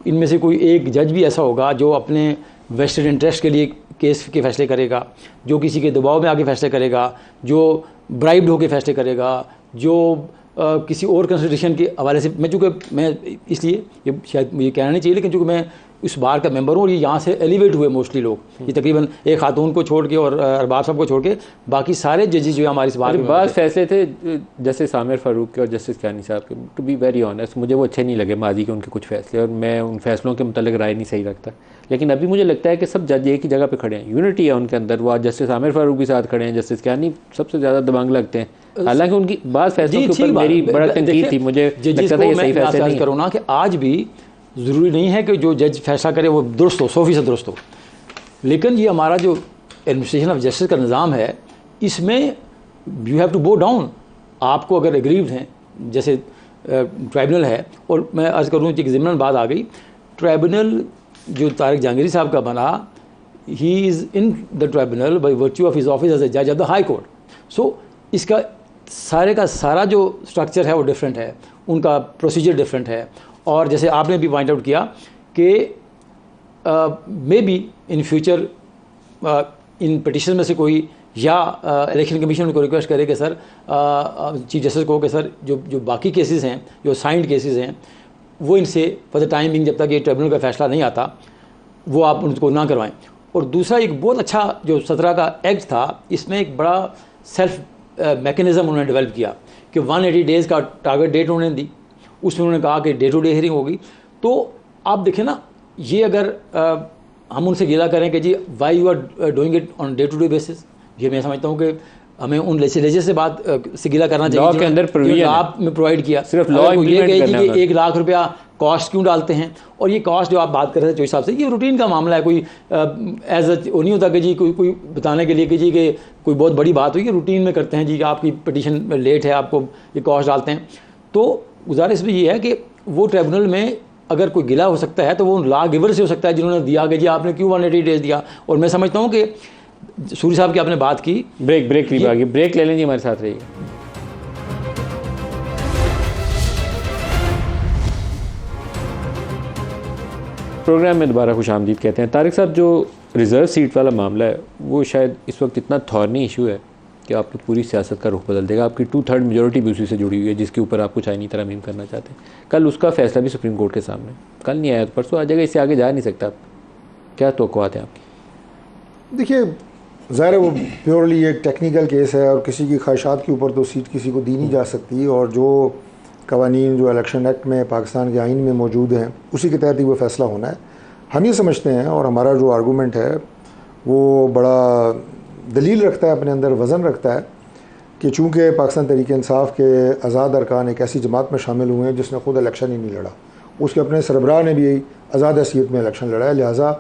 इनमें से कोई एक जज भी ऐसा होगा जो अपने वेस्टेड इंटरेस्ट के लिए केस के फैसले करेगा, जो किसी के दबाव में आके फैसले करेगा, जो ब्राइब्ड होकर फैसले करेगा, जो किसी और कंसिडरेशन के हवाले से। मैं इसलिए ये शायद मुझे कहना नहीं चाहिए, लेकिन चूँकि मैं इस बार का मेंबर हूँ और ये यहाँ से एलिवेट हुए मोस्टली लोग, ये तकरीबन एक खातून को छोड़ के और अरबाब साहब को छोड़ के बाकी सारे जजेस जो है हमारे इस बार के बाद फैसले थे जस्टिस आमिर फारूक के और जस्टिस कियानी साहब के। टू बी वेरी ऑनेस्ट, मुझे वो अच्छे नहीं लगे माजी के उनके कुछ फैसले, और मैं उन फैसलों के मुतालिक राय नहीं सही रखता। लेकिन अभी मुझे लगता है कि सब जज एक ही जगह पे खड़े हैं, यूनिटी है उनके अंदर। वो आज जस्टिस आमिर फारूक भी साथ खड़े हैं, जस्टिस कियानी सबसे ज़्यादा दबंग लगते हैं, हालांकि उनकी बात फैसलों के ऊपर मेरी बड़ा तनकीद थी। मुझे लगता था ये सही फैसला नहीं करूँ ना कि आज भी ज़रूरी नहीं है कि जो जज फैसला करे वो दुरुस्त हो, 100% दुरुस्त हो, लेकिन ये हमारा जो एडमिनिस्ट्रेशन ऑफ जस्टिस का निज़ाम है इसमें you have to go down. आपको अगर एग्रीव्ड हैं, जैसे ट्राइब्यूनल है, और मैं अर्ज़ करूँ कि एक ज़िम्मन बात आ गई, ट्राइब्यूनल जो तारिक जहांगीरी साहब का बना, he is in the tribunal by virtue of his office as a जज ऑफ द हाई कोर्ट। सो इसका सारे का सारा जो स्ट्रक्चर है वो डिफरेंट है, उनका प्रोसीजर डिफरेंट है। और जैसे आपने भी पॉइंट आउट किया कि may be in future in petition में से कोई या इलेक्शन कमीशन को रिक्वेस्ट करे कि सर चीफ जस्टिस को कि सर जो बाकी केसेस हैं, जो साइंड केसेस हैं, वो इनसे फॉर द टाइमिंग जब तक ये ट्रिब्यूनल का फैसला नहीं आता वो आप उनको ना करवाएं। और दूसरा एक बहुत अच्छा जो 17 का एक्ट था, इसमें एक बड़ा सेल्फ मैकेनिज़्म उन्होंने डेवलप किया कि 180 डेज़ का टारगेट डेट उन्होंने दी, उसमें उन्होंने कहा कि डे टू डे हियरिंग होगी। तो आप देखें ना, ये अगर हम उनसे गिला करें कि जी why you are doing it on day to day basis, ये मैं समझता हूँ कि हमें उन लेजिस्लेचर से बात से गिला करना चाहिए। लॉ के अंदर प्रोविजन आपने प्रोवाइड किया, सिर्फ लॉ ये कहे कि 1 लाख रुपया कॉस्ट क्यों डालते हैं। और ये कॉस्ट जो आप बात कर रहे थे चौधरी साहब से, ये रूटीन का मामला है, कोई एज वो नहीं होता कि जी कोई बताने के लिए कि जी कि कोई बहुत बड़ी बात हुई, रूटीन में करते हैं जी, आपकी पिटीशन लेट है, आपको ये कॉस्ट डालते हैं। तो गुजारिश भी ये है कि वो ट्रिब्यूनल में अगर कोई गिला हो सकता है तो वो लॉ गिवर से हो सकता है जिन्होंने दिया कि जी आपने क्यों 180 डेज दिया। और मैं समझता हूँ कि सूरी साहब की आपने बात की, ब्रेक ले लें जी, हमारे साथ रहिए। प्रोग्राम में दोबारा खुशामदीद कहते हैं। तारिक साहब, जो रिज़र्व सीट वाला मामला है वो शायद इस वक्त इतना थॉर्नी इशू है कि आपकी पूरी सियासत का रुख बदल देगा। आपकी 2/3 मेजॉरिटी भी उसी से जुड़ी हुई है जिसके ऊपर आप कुछ आईनी तरमीम करना चाहते हैं। कल उसका फैसला भी सुप्रीम कोर्ट के सामने, कल नहीं आया तो परसों आ जाएगा, इससे आगे जा नहीं सकता। क्या तवक्कुआत है आपकी? देखिए, ज़ाहिर है वो प्योरली एक टेक्निकल केस है और किसी की ख्वाहिशात के ऊपर तो सीट किसी को दी नहीं जा सकती, और जो कवानीन जो इलेक्शन एक्ट में पाकिस्तान के आइन में मौजूद हैं उसी के तहत ही वो फ़ैसला होना है। हम ये समझते हैं, और हमारा जो आर्गूमेंट है वो बड़ा दलील रखता है, अपने अंदर वज़न रखता है कि चूँकि पाकिस्तान तहरीक इंसाफ के आज़ाद अरकान एक ऐसी जमात में शामिल हुए हैं जिसने खुद इलेक्शन ही नहीं लड़ा, उसके अपने सरबराह ने भी आज़ाद हैसियत में इलेक्शन लड़ा है, लिहाजा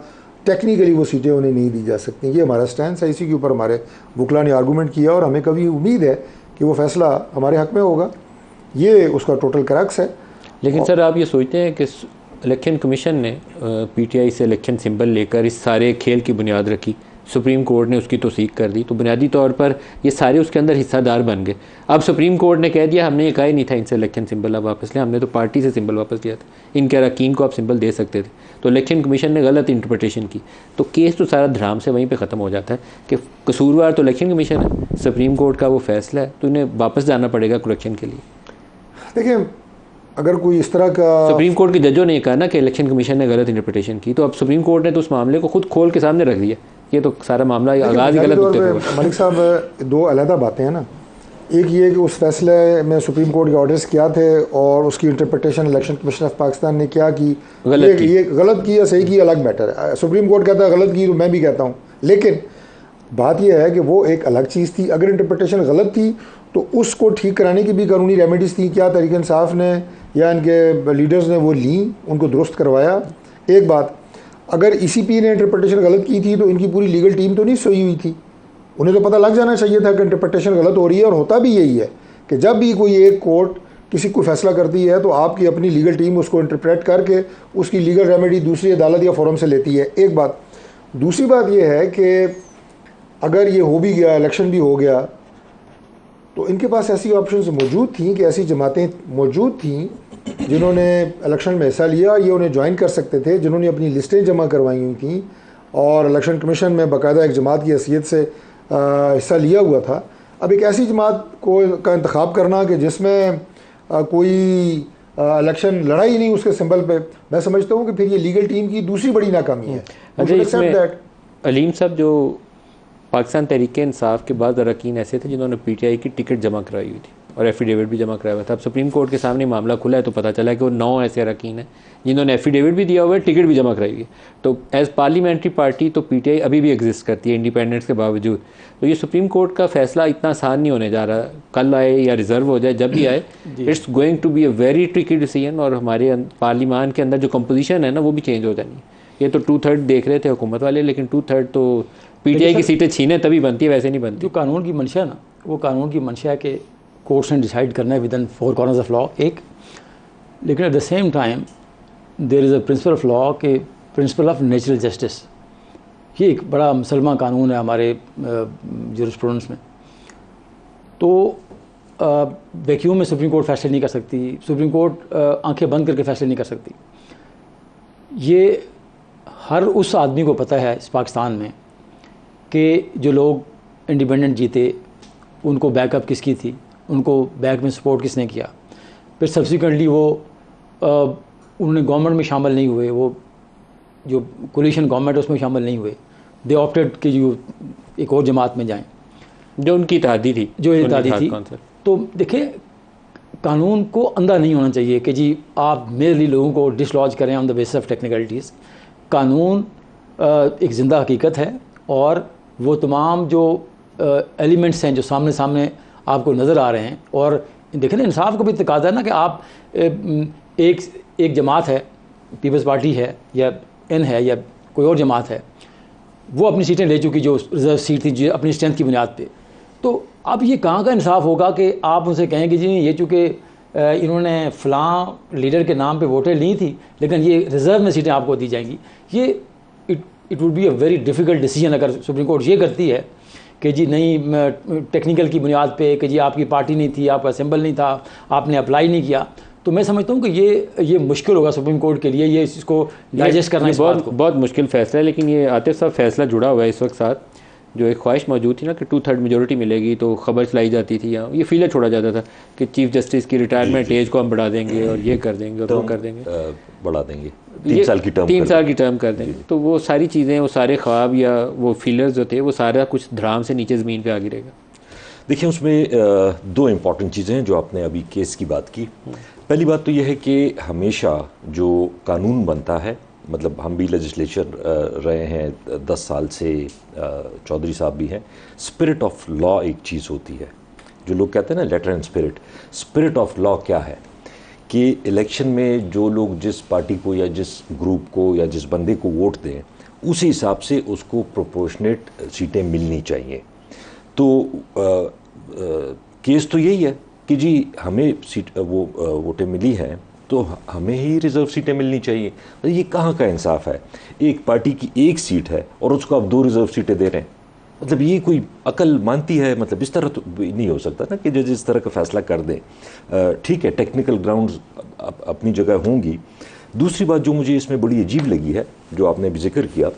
टेक्निकली वो सीटें उन्हें नहीं दी जा सकती। ये हमारा स्टैंड है, इसी के ऊपर हमारे वकला ने आर्गूमेंट किया और हमें कभी उम्मीद है कि वो फ़ैसला हमारे हक़ में होगा। ये उसका टोटल क्रक्स है। लेकिन सर आप ये सोचते हैं कि इलेक्शन कमीशन ने पीटीआई से इलेक्शन सिंबल लेकर इस सारे खेल की बुनियाद रखी, सुप्रीम कोर्ट ने उसकी तौसीक कर दी, तो बुनियादी तौर पर ये सारे उसके अंदर हिस्सादार बन गए। अब सुप्रीम कोर्ट ने कह दिया हमने ये कहा ही नहीं था इनसे इलेक्शन सिंबल आप वापस लें, हमने तो पार्टी से सिंबल वापस लिया था, इनके अरकान को आप सिंबल दे सकते थे, तो इलेक्शन कमीशन ने गलत इंटरप्रटेशन की, तो केस तो सारा धराम से वहीं पर ख़त्म हो जाता है कि कसूरवार तो इलेक्शन कमीशन है, सुप्रीम कोर्ट का वो फैसला है, तो इन्हें वापस जाना पड़ेगा करेक्शन के लिए। देखिए, अगर कोई इस तरह का सुप्रीम कोर्ट के जजों ने कहा ना कि इलेक्शन कमीशन ने गलत इंटरप्रिटेशन की, तो अब सुप्रीम कोर्ट ने तो उस मामले को खुद खोल के सामने रख दिया, ये तो सारा मामला आगाज़ ही गलत होते हुए। मलिक साहब, दो अलग बातें हैं ना। एक ये कि उस फैसले में सुप्रीम कोर्ट के ऑर्डर्स क्या थे और उसकी interpretation election commission of Pakistan ने क्या की, ये गलत की या सही की अलग मैटर है। सुप्रीम कोर्ट कहता है गलत की तो मैं भी कहता हूँ, लेकिन बात यह है कि वो एक अलग चीज़ थी। अगर इंटरप्रिटेशन गलत थी तो उसको ठीक कराने की भी कानूनी रेमेडीज़ थी। क्या तहरीक इंसाफ ने या इनके लीडर्स ने वो ली, उनको दुरुस्त करवाया। एक बात, अगर ईसीपी ने इंटरप्रिटेशन गलत की थी तो इनकी पूरी लीगल टीम तो नहीं सोई हुई थी, उन्हें तो पता लग जाना चाहिए था कि इंटरप्रिटेशन गलत हो रही है। और होता भी यही है कि जब भी कोई एक कोर्ट किसी को फैसला करती है तो आपकी अपनी लीगल टीम उसको इंटरप्रेट करके उसकी लीगल रेमेडी दूसरी अदालत या फोरम से लेती है। एक बात। दूसरी बात यह है कि अगर ये हो भी गया, इलेक्शन भी हो गया, तो इनके पास ऐसी ऑप्शंस मौजूद थी कि ऐसी जमातें मौजूद थीं जिन्होंने इलेक्शन में हिस्सा लिया, ये उन्हें ज्वाइन कर सकते थे, जिन्होंने अपनी लिस्टें जमा करवाई हुई थी और इलेक्शन कमीशन में बाकायदा एक जमात की हैसियत से हिस्सा लिया हुआ था। अब एक ऐसी जमात का इंतखाब करना कि जिसमें कोई इलेक्शन लड़ा ही नहीं उसके सिंबल पे, मैं समझता हूँ कि फिर ये लीगल टीम की दूसरी बड़ी नाकामी है। अच्छा, इसमें अलीम साहब, जो पाकिस्तान तहरीक इंसाफ के बाद अरकान ऐसे थे जिन्होंने पीटीआई की टिकट जमा कराई हुई थी और एफिडेविट भी जमा कराया हुआ था। अब सुप्रीम कोर्ट के सामने मामला खुला है तो पता चला कि वो 9 ऐसे अरकान हैं जिन्होंने एफिडेविट भी दिया हुआ है, टिकट भी जमा कराई हुई है। तो एज पार्लियामेंट्री पार्टी तो पीटीआई अभी भी एग्जिस्ट करती है इंडिपेंडेंस के बावजूद। तो ये सुप्रीम कोर्ट का फैसला इतना आसान नहीं होने जा रहा, कल आए या रिजर्व हो जाए, जब भी आए it's going to be a very tricky decision और हमारे पार्लियामान के अंदर जो कंपोजिशन है ना वो भी चेंज हो जानी है। ये तो 2/3 देख रहे थे हुकूमत वाले, लेकिन 2/3 तो पीटीआई की सीटें छीने तभी बनती है, वैसे नहीं बनती। जो कानून की मंशा है ना, वो कानून की मंशा है कि कोर्ट्स ने डिसाइड करना है within 4 corners of law एक, लेकिन at the same time there is a principle of law के प्रिंसिपल ऑफ नेचुरल जस्टिस। ये एक बड़ा मुसलमान कानून है हमारे ज्यूरिस्प्रूडेंस में। तो वैक्यूम में सुप्रीम कोर्ट फैसले नहीं कर सकती, सुप्रीम कोर्ट आंखें बंद करके फैसले नहीं कर सकती। ये हर उस आदमी को पता है इस पाकिस्तान में कि जो लोग इंडिपेंडेंट जीते उनको बैकअप किसकी थी, उनको बैक में सपोर्ट किसने किया। फिर सब्सिक्वेंटली वो उन्होंने गवर्नमेंट में शामिल नहीं हुए, वो जो कोलिशन गवर्नमेंट उसमें शामिल नहीं हुए, दे ऑप्टेड कि जो एक और जमात में जाएं जो उनकी इत्तेहादी थी, जो इत्तेहादी थी। तो देखिए, कानून को अंधा नहीं होना चाहिए कि जी आप मेरे लोगों को डिसलॉज करें on the basis of technicalities. कानून एक ज़िंदा हकीकत है और वो तमाम जो एलिमेंट्स हैं जो सामने सामने आपको नज़र आ रहे हैं, और देखें ना, इंसाफ को भी तकाज़ा है ना कि आप एक जमात है, पीपल्स पार्टी है या एन है या कोई और जमात है, वो अपनी सीटें ले चुकी जो रिजर्व सीट थी जो अपनी स्ट्रेंथ की बुनियाद पे। तो अब ये कहाँ का इंसाफ होगा कि आप उनसे कहें कि जी ये चूँकि इन्होंने फ़लाँ लीडर के नाम पे वोटें ली थी लेकिन ये रिज़र्व में सीटें आपको दी जाएंगी। ये it would be a very difficult decision अगर सुप्रीम कोर्ट ये करती है कि जी नहीं, टेक्निकल की बुनियाद पे कि जी आपकी पार्टी नहीं थी, आपका सिंबल नहीं था, आपने अप्लाई नहीं किया। तो मैं समझता हूँ कि ये मुश्किल होगा सुप्रीम कोर्ट के लिए, ये इसको डाइजेस्ट करना बहुत मुश्किल फैसला है। लेकिन ये आतिफ साहब फैसला जुड़ा हुआ है इस वक्त साथ, जो एक ख्वाहिश मौजूद थी ना कि 2/3 मेजोरिटी मिलेगी, तो खबर चलाई जाती थी या ये फीलर छोड़ा जाता था कि चीफ जस्टिस की रिटायरमेंट एज को हम बढ़ा देंगे और ये कर देंगे और वो कर देंगे, बढ़ा देंगे, 3 साल की टर्म कर देंगे। तो वो सारी चीज़ें, वो सारे ख्वाब या वो फीलर्स जो थे, वो सारा कुछ धराम से नीचे ज़मीन पे आ गिरेगा। देखिए, उसमें 2 इम्पॉर्टेंट चीज़ें हैं जो आपने अभी केस की बात की। पहली बात तो यह है कि हमेशा जो कानून बनता है, मतलब हम भी लेजिस्लेचर रहे हैं 10 साल से, चौधरी साहब भी हैं, स्पिरिट ऑफ लॉ एक चीज़ होती है जो लोग कहते हैं ना letter and spirit of law क्या है कि इलेक्शन में जो लोग जिस पार्टी को या जिस ग्रुप को या जिस बंदे को वोट दें उसी हिसाब से उसको प्रोपोर्शनेट सीटें मिलनी चाहिए। तो केस तो यही है कि जी हमें सीट वोटें मिली हैं तो हमें ही रिजर्व सीटें मिलनी चाहिए। ये कहाँ का इंसाफ है? एक पार्टी की एक सीट है और उसको आप 2 रिजर्व सीटें दे रहे हैं, मतलब ये कोई अकल मानती है? मतलब इस तरह तो नहीं हो सकता ना कि जज इस तरह का फैसला कर दें। ठीक है, टेक्निकल ग्राउंड्स अपनी जगह होंगी। दूसरी बात जो मुझे इसमें बड़ी अजीब लगी है, जो आपने भी जिक्र किया,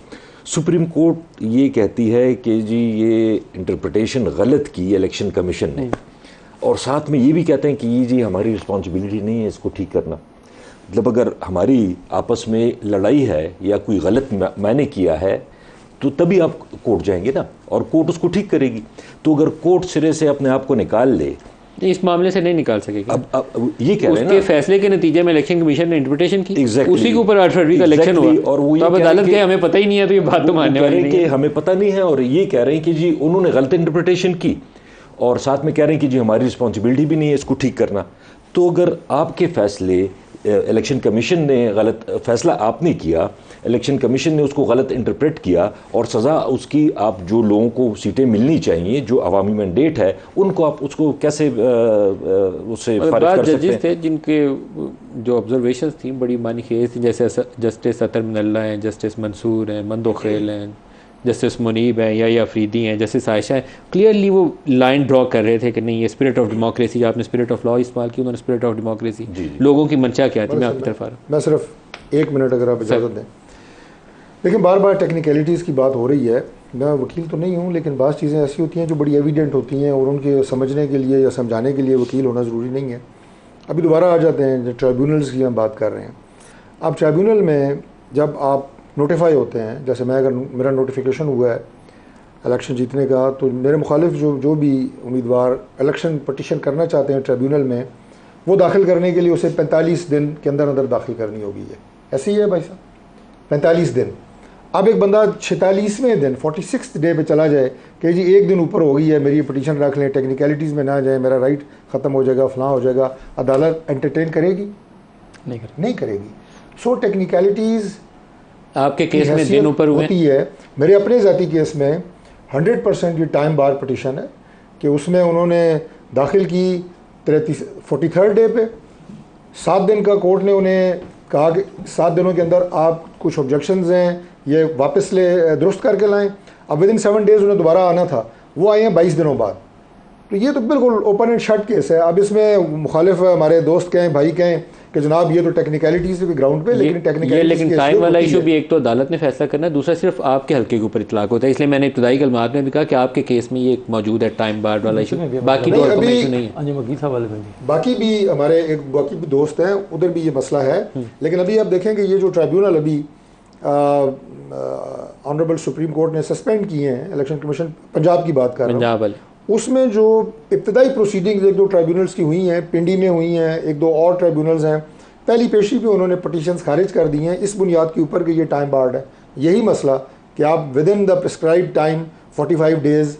सुप्रीम कोर्ट ये कहती है कि जी ये इंटरप्रिटेशन गलत की इलेक्शन कमीशन ने, और साथ में ये भी कहते हैं कि ये जी हमारी रिस्पॉन्सिबिलिटी नहीं है इसको ठीक करना। मतलब अगर हमारी आपस में लड़ाई है या कोई गलत मैंने किया है तो तभी आप कोर्ट जाएंगे ना, और कोर्ट उसको ठीक करेगी। तो अगर कोर्ट सिरे से अपने आप को निकाल ले, इस मामले से नहीं निकाल सकेगी। अब ये कह रहे हैं उसके ना, फैसले के नतीजे में इलेक्शन कमीशन ने इंटरप्रिटेशन की, Exactly. उसी के ऊपर 8 फरवरी का इलेक्शन हुआ, और वो तो अब अदालत के हमें पता ही नहीं है, तो ये बात तो मानने वाली नहीं है। हमें पता नहीं है, और ये कह रहे हैं कि जी उन्होंने गलत इंटरप्रिटेशन की, और साथ में कह रहे हैं कि जी हमारी रिस्पॉन्सिबिलिटी भी नहीं है इसको ठीक करना। तो अगर आपके फैसले इलेक्शन कमीशन ने गलत फैसला आपने किया, इलेक्शन कमीशन ने उसको गलत इंटरप्रेट किया, और सज़ा उसकी आप जो लोगों को सीटें मिलनी चाहिए जो अवामी मैंडेट है उनको आप उसको कैसे उससे फारिग कर सकते हैं? थे जिनके जो ऑब्जर्वेशंस थी बड़ी मानीखेज थी, जैसे जस्टिस अतर मिनल्ला हैं, जस्टिस मंसूर हैं, मंदोखेल हैं, जस्टिस मुनीब हैं या अफरीदी हैं, जस्टिस आयशा हैं, क्लियरली वो लाइन ड्रॉ कर रहे थे कि नहीं ये स्पिरिट ऑफ डेमोक्रेसी, आपने स्पिरिट ऑफ लॉ इस्तेमाल की, उन्होंने स्पिरिट ऑफ डेमोक्रेसी, लोगों की मंशा क्या थी। मैं आपकी तरफ आ रहा हूँ, मैं सिर्फ 1 मिनट अगर आप इजाज़त दें। लेकिन बार बार टेक्निकलिटीज़ की बात हो रही है। मैं वकील तो नहीं हूँ, लेकिन बाज़ चीज़ें ऐसी होती हैं जो बड़ी एविडेंट होती हैं और उनके समझने के लिए या समझाने के लिए वकील होना ज़रूरी नहीं है। अभी दोबारा आ जाते हैं जो ट्राइब्यूनल्स की हम बात कर रहे हैं। अब ट्राइब्यूनल में जब आप नोटिफाई होते हैं, जैसे मैं अगर मेरा नोटिफिकेशन हुआ है इलेक्शन जीतने का, तो मेरे मुखालिफ जो भी उम्मीदवार इलेक्शन पटिशन करना चाहते हैं ट्राइब्यूनल में, वो दाखिल करने के लिए उसे 45 दिन के अंदर अंदर दाखिल करनी होगी। है ऐसे ही है भाई साहब, 45 दिन। अब एक बंदा 46वें दिन 46th डे पे चला जाए कि जी 1 दिन ऊपर हो गई है, मेरी पटिशन रख लें, टेक्निकलिटीज़ में ना जाए, मेरा राइट ख़त्म हो जाएगा, फलां हो जाएगा, अदालत एंटरटेन करेगी? नहीं करेगी। सो टेक्निकलिटीज़ आपके केस में दिन ऊपर हुए होती है। मेरे अपने ज़ाती केस में 100% ये टाइम बार पटिशन है कि उसमें उन्होंने दाखिल की 43rd डे पे। 7 दिन का कोर्ट ने उन्हें कहा कि 7 दिनों के अंदर आप कुछ ऑब्जेक्शंस हैं ये वापस दुरुस्त करके लाएं। अब विदिन 7 डेज़ उन्हें दोबारा आना था, वो आए हैं 22 दिनों बाद। तो ये तो बिल्कुल ओपन एंड शट केस है। अब इसमें मुखालिफ हमारे दोस्त कहें, भाई कहें कि जनाब ये तो टेक्निकलिटीज़ के ग्राउंड पे, लेकिन टाइम वाला इशू भी एक तो अदालत ने फैसला करना है, दूसरा सिर्फ आपके हल्के के ऊपर इतलाक होता है। इसलिए मैंने इब्तदाई कलमात में भी कहा कि आपके केस में ये मौजूद है टाइम बार वाला इशू, बाकी तो इशू नहीं है। बाकी भी हमारे बाकी भी दोस्त हैं, उधर भी ये मसला है। लेकिन अभी आप देखें कि ये जो ट्राइब्यूनल अभी ऑनरेबल सुप्रीम कोर्ट ने सस्पेंड किए हैं, इलेक्शन कमीशन पंजाब की बात कर रहा हूँ, उसमें जो इब्तदाई प्रोसीडिंग्स 1-2 ट्राइब्यूनल्स की हुई हैं, पिंडी में हुई हैं, 1-2 और ट्राइब्यूनल्स हैं, पहली पेशी पे उन्होंने पटिशन्स खारिज कर दी हैं इस बुनियाद के ऊपर कि ये टाइम बार्ड है। यही मसला कि आप with in the prescribe time 45 days,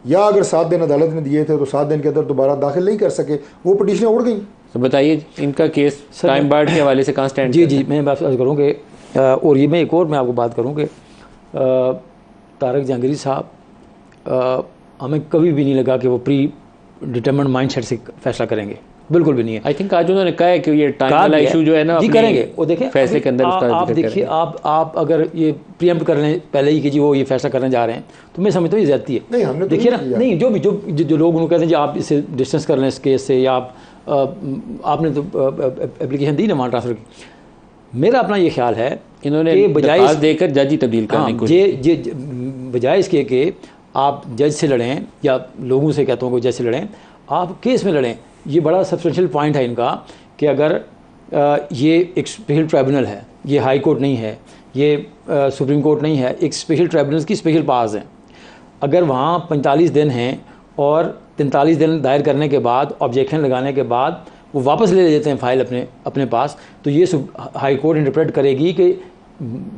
या अगर 7 दिन अदालत ने दिए थे तो 7 दिन के अंदर दोबारा दाखिल नहीं कर सके, वो पटिशनें उड़ गई। तो बताइए इनका केस टाइम बार्ड के हवाले से कहाँ स्टैंड? जी मैं बात करूँ कि और ये मैं एक और मैं आपको बात करूँ कि तारक जहांगीरी साहब हमें कभी भी नहीं लगा कि वो प्री डिटरमिन्ड माइंडसेट से फैसला करेंगे, बिल्कुल भी नहीं है। आई थिंक आज उन्होंने कहा है कि ये टाइम वाला इशू जो है ना जी करेंगे, वो देखें फैसले के अंदर उसका आप देखिए, आप अगर ये प्रीएम्प्ट कर रहे हैं पहले ही कि जी वो ये फैसला करने जा रहे हैं, तो मैं समझता हूँ ये ज्यादती है। नहीं, हमने देखिए ना, नहीं जो लोग उनको कहते हैं जी आप इसे डिस्टेंस कर लें इस केस से, या आपने तो एप्लीकेशन दी ना वहाँ ट्रांसफर की। मेरा अपना ये ख्याल है इन्होंने बजाय देकर जज ही तब्दील करने को, बजाय इसके कि आप जज से लड़ें या लोगों से कहता हूँ कि जज से लड़ें, आप केस में लड़ें। ये बड़ा सब्सटेंशियल पॉइंट है इनका कि अगर ये एक स्पेशल ट्राइब्यूनल है, ये हाई कोर्ट नहीं है, ये सुप्रीम कोर्ट नहीं है, एक स्पेशल ट्राइब्यूनल की स्पेशल पावर्स हैं। अगर वहाँ 45 दिन हैं और 43 दिन दायर करने के बाद, ऑब्जेक्शन लगाने के बाद वो वापस ले लेते हैं फाइल अपने पास, तो ये हाई कोर्ट इंटरप्रेट करेगी कि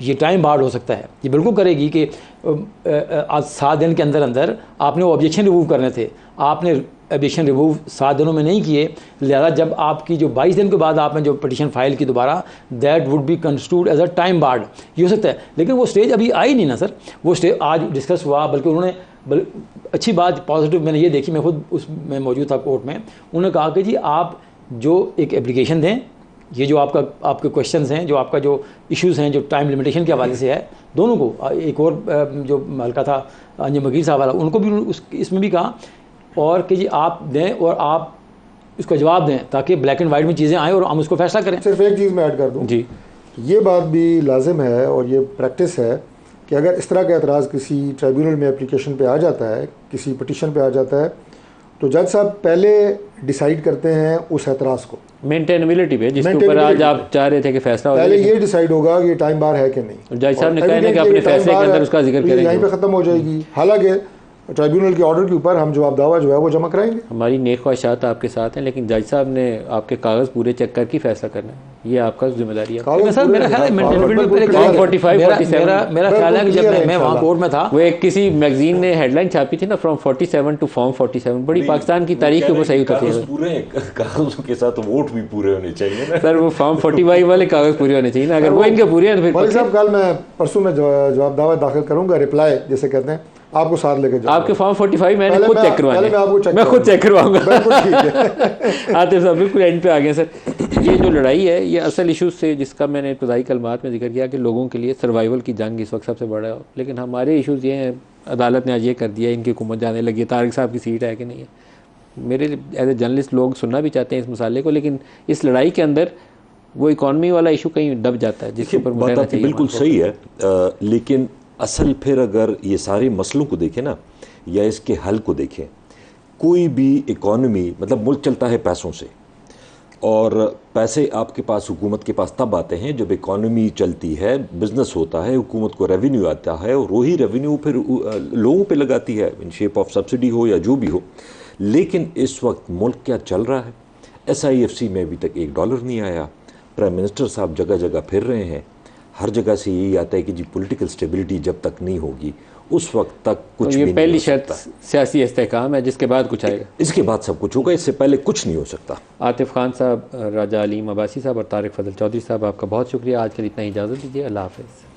ये टाइम बार्ड हो सकता है। ये बिल्कुल करेगी कि आज 7 दिन के अंदर अंदर आपने वो ऑब्जेक्शन रिमूव करने थे, आपने एप्लीकेशन रिमूव 7 दिनों में नहीं किए, लिहाजा जब आपकी जो 22 दिन के बाद आपने जो पिटीशन फाइल की दोबारा, that would be constitute as a time barred, ये हो सकता है। लेकिन वो स्टेज अभी आई नहीं ना सर, वो स्टेज आज डिस्कस हुआ, बल्कि उन्होंने अच्छी बात पॉजिटिव मैंने ये देखी, मैं खुद उसमें मौजूद था कोर्ट में, उन्होंने कहा कि जी आप जो एक एप्लीकेशन दें, ये जो आपके क्वेश्चंस हैं, जो आपका जो इश्यूज़ हैं, जो टाइम लिमिटेशन के हवाले से है, दोनों को, एक और जो हल्का था अंजुम वकील साहब वाला, उनको भी इसमें भी कहा, और कि जी आप दें और आप उसका जवाब दें ताकि ब्लैक एंड वाइट में चीज़ें आएँ और हम उसको फैसला करें। सिर्फ एक चीज़ मैं ऐड कर दूँ जी, ये बात भी लाजिम है और ये प्रैक्टिस है कि अगर इस तरह का एतराज़ किसी ट्राइब्यूनल में एप्लीकेशन पे आ जाता है, किसी पटिशन पे आ जाता है, तो जज साहब पहले डिसाइड करते हैं उस एतराज़ को, मेंटेनेबिलिटी पे, जिसके ऊपर आज आप चाह रहे थे कि फैसला हो पहले ये डिसाइड होगा कि टाइम बार है कि नहीं। जज साहब ने कहा ना कि अपने फैसले के अंदर उसका जिक्र करेंगे, यहीं पे ख़त्म हो जाएगी। हालांकि ट्राइब्यूनल के ऑर्डर के ऊपर हम जवाब दावा जो है वो जमा कराएंगे। हमारी नेक ख्वाहिशात आपके साथ हैं, लेकिन जज साहब ने आपके कागज़ पूरे चेक करके फैसला करना है, ये आपका जिम्मेदारी है। सर मेरा ख्याल है मेरा ख्याल है कि जब मैं वहाँ कोर्ट में था, वो एक किसी मैगजीन ने हेडलाइन छापी थी ना, फ्रॉम 47 टू फॉर्म 47, बड़ी पाकिस्तान की तारीख के ऊपर सही उतरती है। पूरे कागजों के साथ वोट भी पूरे होने चाहिए ना सर, वो फॉर्म 45 वाले कागज पूरे होने चाहिए ना, अगर वो इनके पूरे हैं तो मलिक फिर साहब कल मैं परसों में जवाब दावा दाखिल करूंगा, रिप्लाई जिसे कहते हैं, आपको साथ लेके जाऊंगा। आपके फॉर्म 45 मैंने खुद चेक करवाने, मैं खुद चेक करवाऊंगा। करवाऊंगा। आतिफ साहब बिल्कुल एंड पे आ गए सर। ये जो लड़ाई है, ये असल इशूज़ से, जिसका मैंने इब्तदाई कलमात में जिक्र किया कि लोगों के लिए सर्वाइवल की जंग इस वक्त सबसे बड़ा है, लेकिन हमारे इशूज़ ये हैं, अदालत ने आज ये कर दिया, इनकी हुकूमत जाने लगी है, तारिक साहब की सीट है कि नहीं है। मेरे एज ए जर्नलिस्ट लोग सुनना भी चाहते हैं इस मसाले को, लेकिन इस लड़ाई के अंदर वो इकॉनमी वाला इशू कहीं दब जाता है, जिसके ऊपर बात आपकी बिल्कुल सही है, लेकिन असल फिर अगर ये सारे मसलों को देखें ना, या इसके हल को देखें, कोई भी इकॉनमी, मतलब मुल्क चलता है पैसों से, और पैसे आपके पास, हुकूमत के पास तब आते हैं जब इकॉनमी चलती है, बिजनेस होता है, हुकूमत को रेवेन्यू आता है, और वही रेवेन्यू फिर लोगों पे लगाती है, इन शेप ऑफ सब्सिडी हो या जो भी हो। लेकिन इस वक्त मुल्क क्या चल रहा है, SIFC में अभी तक $1 नहीं आया, प्राइम मिनिस्टर साहब जगह जगह फिर रहे हैं, हर जगह से यही आता है कि जी पॉलिटिकल स्टेबिलिटी जब तक नहीं होगी उस वक्त तक कुछ तो भी नहीं पहली हो शर्त सकता। सियासी इस्तेहकाम है, जिसके बाद कुछ आएगा, इसके बाद सब कुछ होगा, इससे पहले कुछ नहीं हो सकता। आतिफ खान साहब, राजा अलीम अब्बासी साहब और तारिक फजल चौधरी साहब, आपका बहुत शुक्रिया। आज के लिए इतना ही इजाज़त दीजिए। अल्लाह हाफ़िज़।